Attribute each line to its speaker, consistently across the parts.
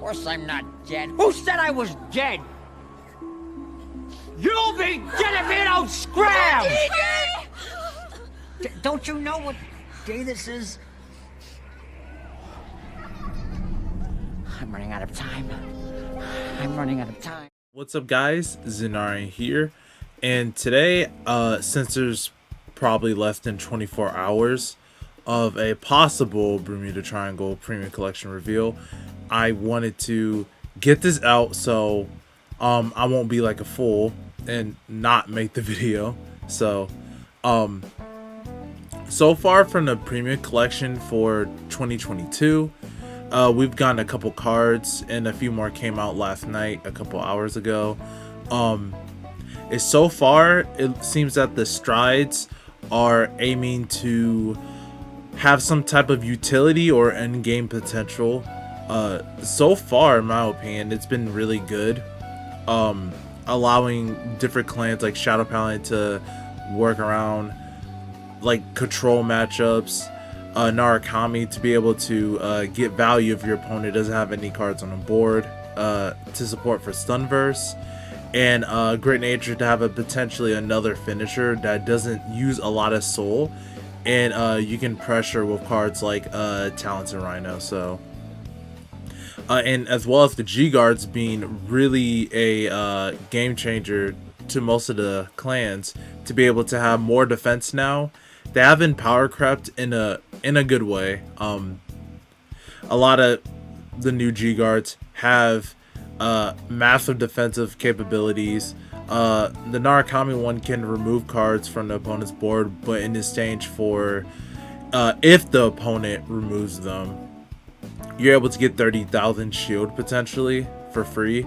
Speaker 1: course I'm not dead. Who said I was dead? You'll be dead if you don't scram! Don't you know what day this is? I'm running out of time.
Speaker 2: What's up, guys? Zenari here, and today, since there's probably less than 24 hours of a possible Bermuda Triangle Premium Collection reveal, I wanted to get this out so I won't be like a fool and not make the video. So far from the Premium Collection for 2022, we've gotten a couple cards, and a few more came out last night, a couple hours ago. So far, it seems that the strides are aiming to have some type of utility or end game potential. So far, in my opinion, it's been really good, allowing different clans like Shadow Paladin to work around like control matchups, Narukami to be able to get value if your opponent doesn't have any cards on the board, to support for Stunverse, and Great Nature to have a potentially another finisher that doesn't use a lot of soul, and you can pressure with cards like Talents and Rhino. So and as well as the G guards being really a game changer to most of the clans, to be able to have more defense now. They have been power crept in a good way. A lot of the new G guards have massive defensive capabilities. The Narukami one can remove cards from the opponent's board, but in exchange for if the opponent removes them, you're able to get 30,000 shield potentially for free,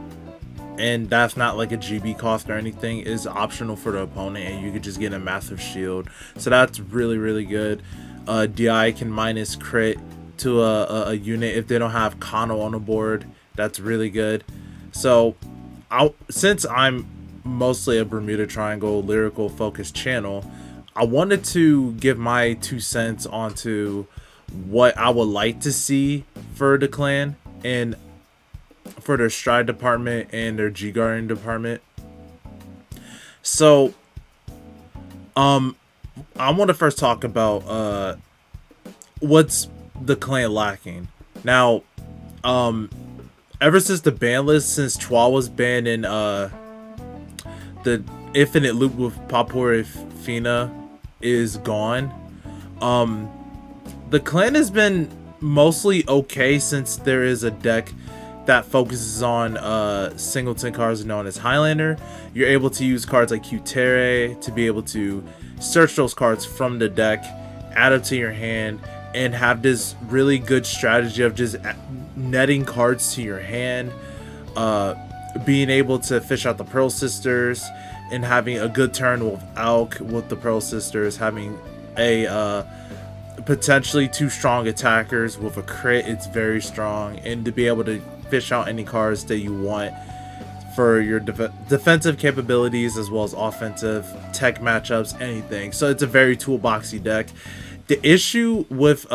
Speaker 2: and that's not like a GB cost or anything. It's optional for the opponent, and you could just get a massive shield. So that's really good. DI can minus crit to a unit if they don't have Kano on the board. That's really good. So since I'm mostly a Bermuda Triangle lyrical focused channel, I wanted to give my 2 cents onto what I would like to see for the clan and for their stride department and their G guarding department. So I want to first talk about what's the clan lacking. Now, ever since the ban list, since Chua was banned in the infinite loop with Papore Fina is gone, the clan has been mostly okay, since there is a deck that focuses on singleton cards known as Highlander. You're able to use cards like Kutere to be able to search those cards from the deck, add them to your hand, and have this really good strategy of just netting cards to your hand, being able to fish out the Pearl Sisters, and having a good turn with Alk with the Pearl Sisters, having a potentially 2 strong attackers with a crit. It's very strong, and to be able to fish out any cards that you want for your defensive capabilities as well as offensive tech matchups, anything. So it's a very toolboxy deck. The issue with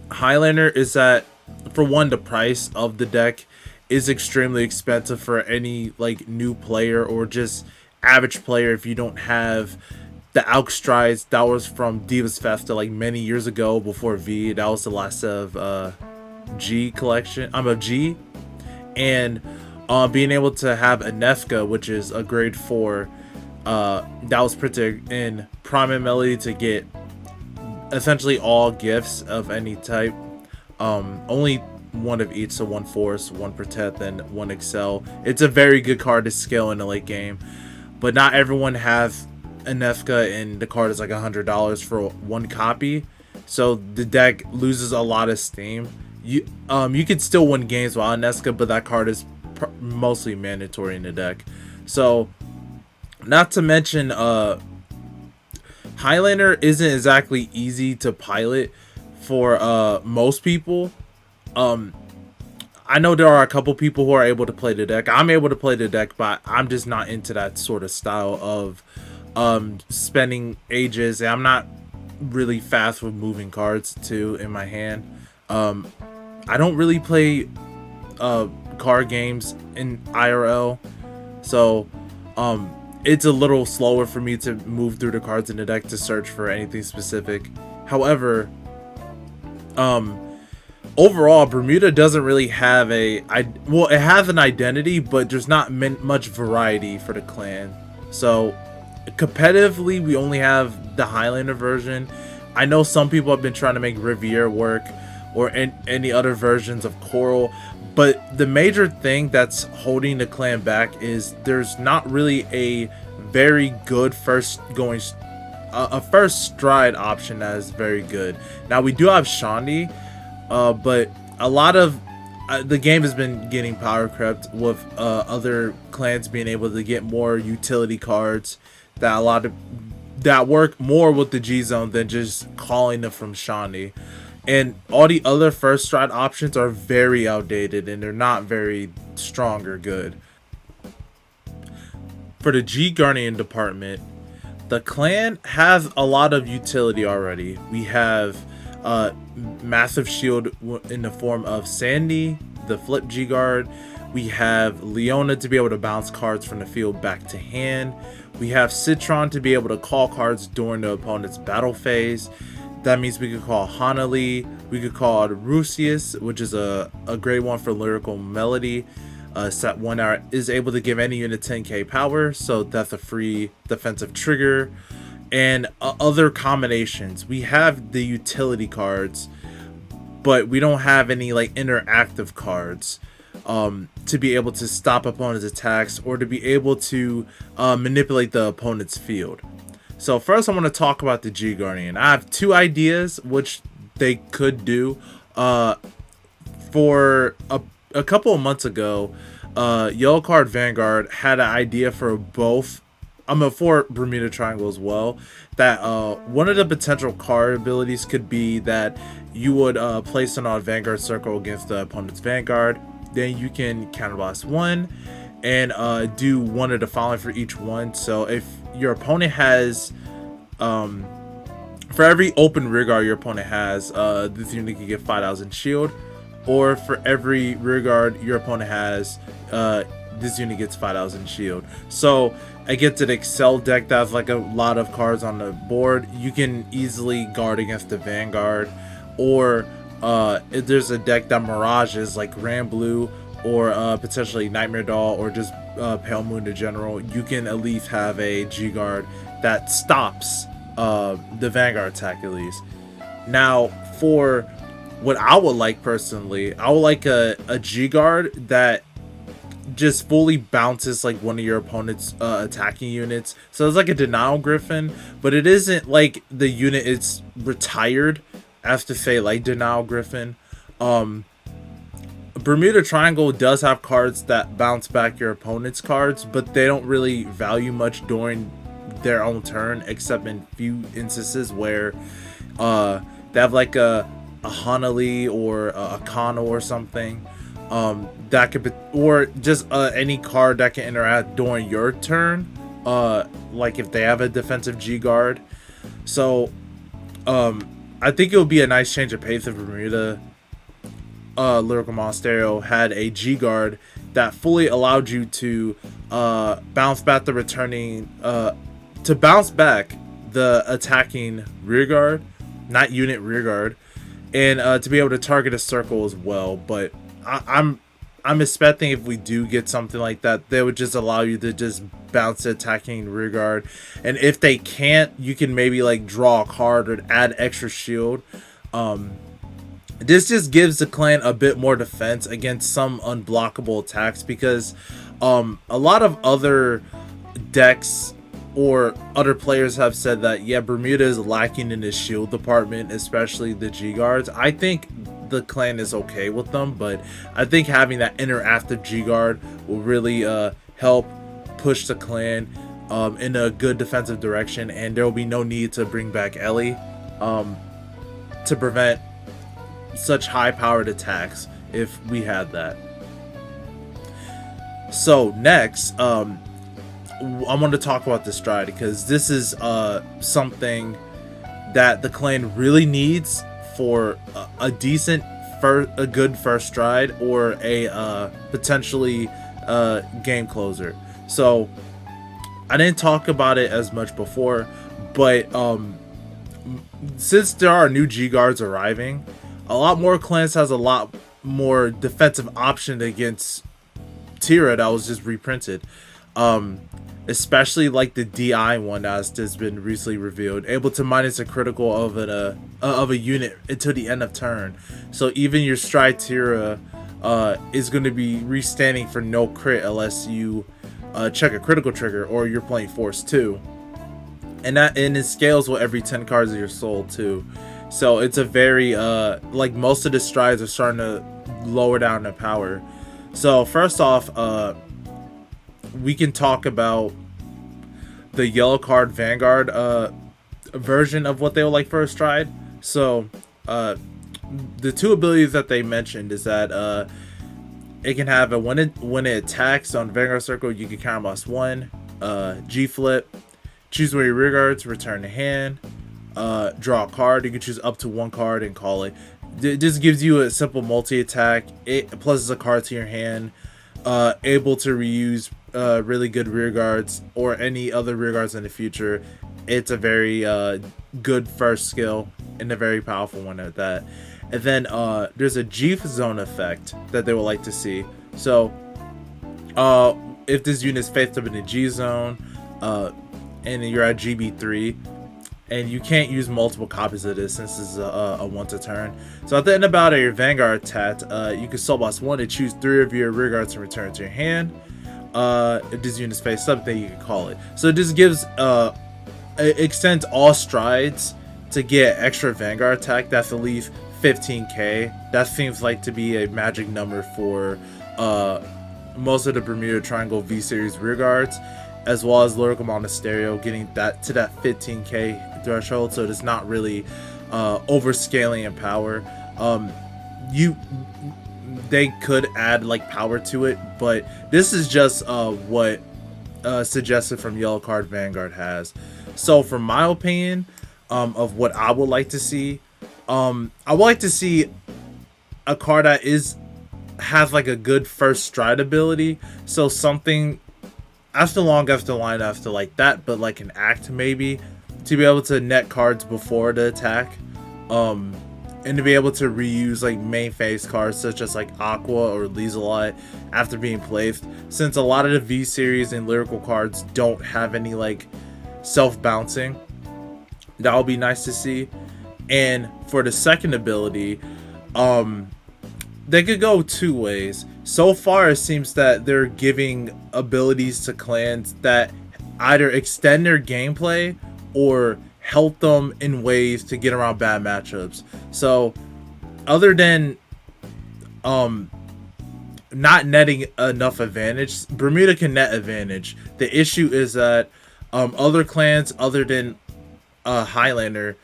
Speaker 2: Highlander is that, for one, the price of the deck is extremely expensive for any like new player or just average player. If you don't have the Alk strides that was from Divas Festa like many years ago before V, that was the last of G collection. I'm of G, and being able to have a Nefka, which is a grade 4, that was printed in Prime and Melody to get essentially all gifts of any type. Only one of each, so 1 Force, 1 Protect, and 1 Excel. It's a very good card to scale in the late game, but not everyone has a Nefka, and the card is like $100 for 1 copy, so the deck loses a lot of steam. You could still win games while Nefka, but that card is mostly mandatory in the deck. So, not to mention, Highlander isn't exactly easy to pilot for most people. I know there are a couple people who are able to play the deck. I'm able to play the deck, but I'm just not into that sort of style of spending ages, and I'm not really fast with moving cards too in my hand. I don't really play card games in IRL, so it's a little slower for me to move through the cards in the deck to search for anything specific. However, overall, Bermuda doesn't really have it has an identity, but there's not much variety for the clan. So competitively, we only have the Highlander version. I know some people have been trying to make Riviera work, or any other versions of Coral, but the major thing that's holding the clan back is there's not really a very good first stride option that is very good. Now we do have Shandi, but a lot of the game has been getting power crept with other clans being able to get more utility cards that work more with the G zone than just calling them from Shandi. And all the other first stride options are very outdated and they're not very strong or good. For the G Guardian department, the clan has a lot of utility already. We have massive shield in the form of Sandy, the flip G guard. We have Leona to be able to bounce cards from the field back to hand. We have Citron to be able to call cards during the opponent's battle phase. That means we could call Hanali, we could call Rusius, which is a great one for lyrical melody. Set 1 hour is able to give any unit 10k power, so that's a free defensive trigger. And other combinations. We have the utility cards, but we don't have any like interactive cards to be able to stop opponents' attacks or to be able to manipulate the opponent's field. So first I want to talk about the G Guardian. I have two ideas which they could do. For a couple of months ago, Yellow Card Vanguard had an idea for both. For Bermuda Triangle as well, that one of the potential card abilities could be that you would place it on a Vanguard circle against the opponent's Vanguard. Then you can counterblast one and do one of the following for each one. So if your opponent has for every open rear guard your opponent has, this unit can get 5,000 shield, or for every rear guard your opponent has, this unit gets 5,000 shield. So against an Excel deck that has like a lot of cards on the board, you can easily guard against the Vanguard. Or if there's a deck that mirages like Ram Blue, or potentially Nightmare Doll, or just Pale Moon in general, you can at least have a G guard that stops the Vanguard attack at least. Now for what I would like personally, I would like a G guard that just fully bounces like one of your opponent's attacking units. So it's like a Denial Griffin, but it isn't like the unit is retired as to say like Denial Griffin. Bermuda Triangle does have cards that bounce back your opponent's cards, but they don't really value much during their own turn, except in few instances where they have like a Hanali or a Kano or something. That could be, or just any card that can interact during your turn, like if they have a defensive G guard. So I think it would be a nice change of pace if Bermuda Lyrical Monasterio had a G guard that fully allowed you to bounce back the returning bounce back the attacking rear guard, not unit rear guard, and to be able to target a circle as well. But I'm expecting if we do get something like that, they would just allow you to just bounce the attacking rear guard, and if they can't, you can maybe like draw a card or add extra shield. This just gives the clan a bit more defense against some unblockable attacks, because a lot of other decks or other players have said that, yeah, Bermuda is lacking in the shield department, especially the G guards. I think the clan is okay with them, but I think having that interactive G guard will really help push the clan in a good defensive direction, and there will be no need to bring back Ellie to prevent such high powered attacks if we had that. So next, I want to talk about the stride, because this is something that the clan really needs for a decent a good first stride or a potentially game closer. So I didn't talk about it as much before, but since there are new G guards arriving, a lot more clans has a lot more defensive option against Tira that was just reprinted. Especially like the DI one that's been recently revealed, able to minus a critical of a unit until the end of turn. So even your Stride Tira is going to be restanding for no crit unless you check a critical trigger or you're playing Force 2. And it scales with every 10 cards of your soul too. So it's a very like most of the strides are starting to lower down in power. So first off, we can talk about the yellow card Vanguard version of what they would like for a stride. So the two abilities that they mentioned is that it can have a when it attacks on Vanguard Circle, you can counterblast 1, G flip, choose one of your rear guards, return to hand, draw a card. You can choose up to 1 card and call it. This gives you a simple multi-attack. It pluses a card to your hand, able to reuse really good rear guards or any other rear guards in the future. It's a very good first skill and a very powerful one at that. And then there's a G zone effect that they would like to see. So if this unit is faced up in the G zone and you're at GB3, and you can't use multiple copies of this since this is a once a turn. So at the end of battle, your Vanguard attack, you can soul boss 1 and choose 3 of your rear guards to return to your hand. If this unit is faced up, then you can call it. So this gives it extends all strides to get extra Vanguard attack. That's at least 15k. That seems like to be a magic number for most of the Bermuda Triangle V Series rear guards, as well as Lyrical Monasterio, getting that to that 15k threshold. So it's not really overscaling in power. They could add like power to it, but this is just what suggested from Yellow Card Vanguard has. So from my opinion of what I would like to see, I would like to see a card that has like a good first stride ability. So something after line after like that, but like an act maybe, to be able to net cards before the attack, and to be able to reuse like main phase cards such as like Aqua or Lieselot after being placed, since a lot of the V series and lyrical cards don't have any like self bouncing. That would be nice to see. And for the second ability, they could go 2 ways. So far, it seems that they're giving abilities to clans that either extend their gameplay or help them in ways to get around bad matchups. So, other than not netting enough advantage, Bermuda can net advantage. The issue is that other clans, other than Highlander,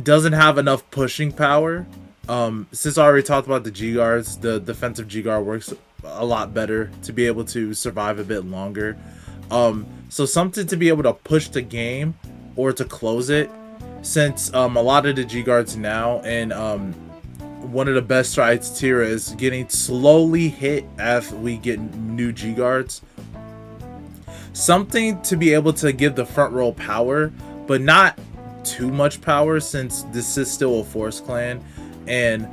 Speaker 2: doesn't have enough pushing power. Since I already talked about the G guards, the defensive G guard works a lot better to be able to survive a bit longer. So something to be able to push the game or to close it, since a lot of the G guards now, and one of the best strides Tira is getting slowly hit as we get new G guards. Something to be able to give the front row power, but not too much power, since this is still a force clan, and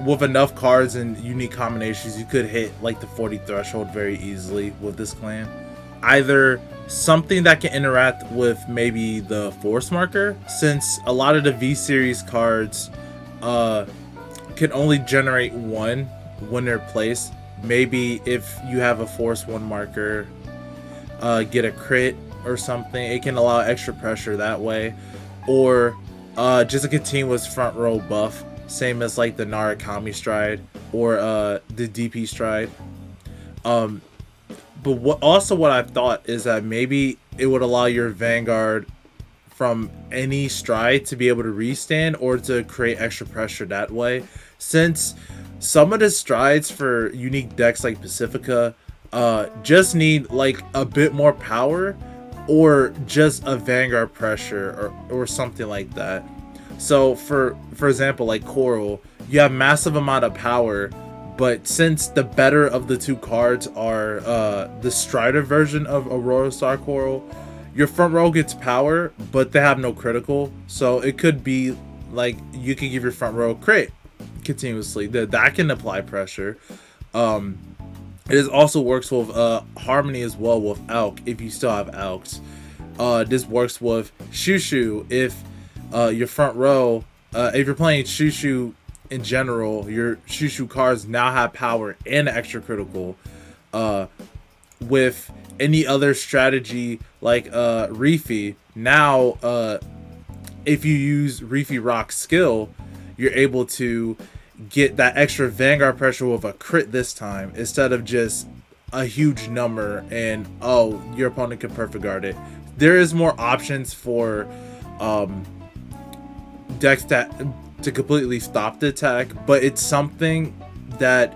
Speaker 2: with enough cards and unique combinations, you could hit like the 40 threshold very easily with this clan. Either something that can interact with maybe the force marker, since a lot of the V series cards can only generate 1 when they're placed. Maybe if you have a force 1 marker, get a crit or something, it can allow extra pressure that way. Or just a continuous front row buff, same as like the Narukami stride or the DP stride. But what I've thought is that maybe it would allow your Vanguard from any stride to be able to restand or to create extra pressure that way, since some of the strides for unique decks like Pacifica just need like a bit more power or just a Vanguard pressure or something like that. So for example, like Coral, you have massive amount of power, but since the better of the two cards are the Strider version of Aurora Star Coral, your front row gets power, but they have no critical. So it could be like you could give your front row crit continuously. That can apply pressure. It is also works with Harmony as well with Elk if you still have Elks. This works with Shushu if your front row, if you're playing Shushu in general, your Shushu cards now have power and extra critical. With any other strategy like Reefy, now if you use Reefy Rock's skill, you're able to get that extra Vanguard pressure with a crit this time instead of just a huge number and oh, your opponent can perfect guard it. There is more options for decks to completely stop the attack, but it's something that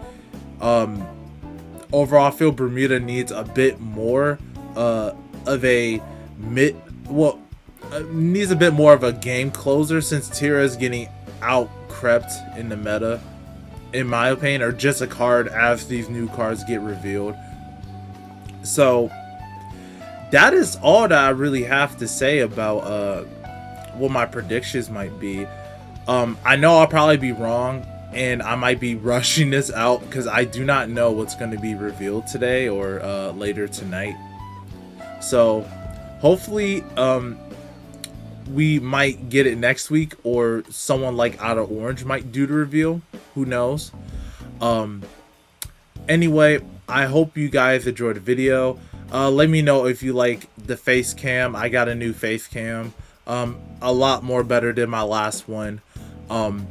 Speaker 2: overall I feel Bermuda needs a bit more of a needs a bit more of a game closer, since Tira is getting out crept in the meta, in my opinion, or just a card as these new cards get revealed. So that is all that I really have to say about what my predictions might be. I know I'll probably be wrong and I might be rushing this out because I do not know what's going to be revealed today or later tonight. So hopefully we might get it next week, or someone like Out of Orange might do the reveal. Who knows? Anyway, I hope you guys enjoyed the video. Let me know if you like the face cam. I got a new face cam, a lot more better than my last one. And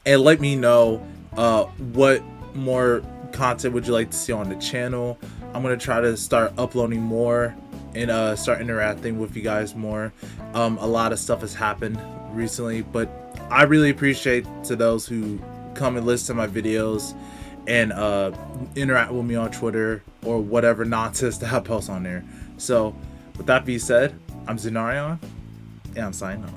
Speaker 2: let me know what more content would you like to see on the channel. I'm gonna try to start uploading more and start interacting with you guys more. A lot of stuff has happened recently, but I really appreciate to those who come and listen to my videos and interact with me on Twitter or whatever nonsense that I post on there. So with that being said, I'm Zenarion and I'm signing off.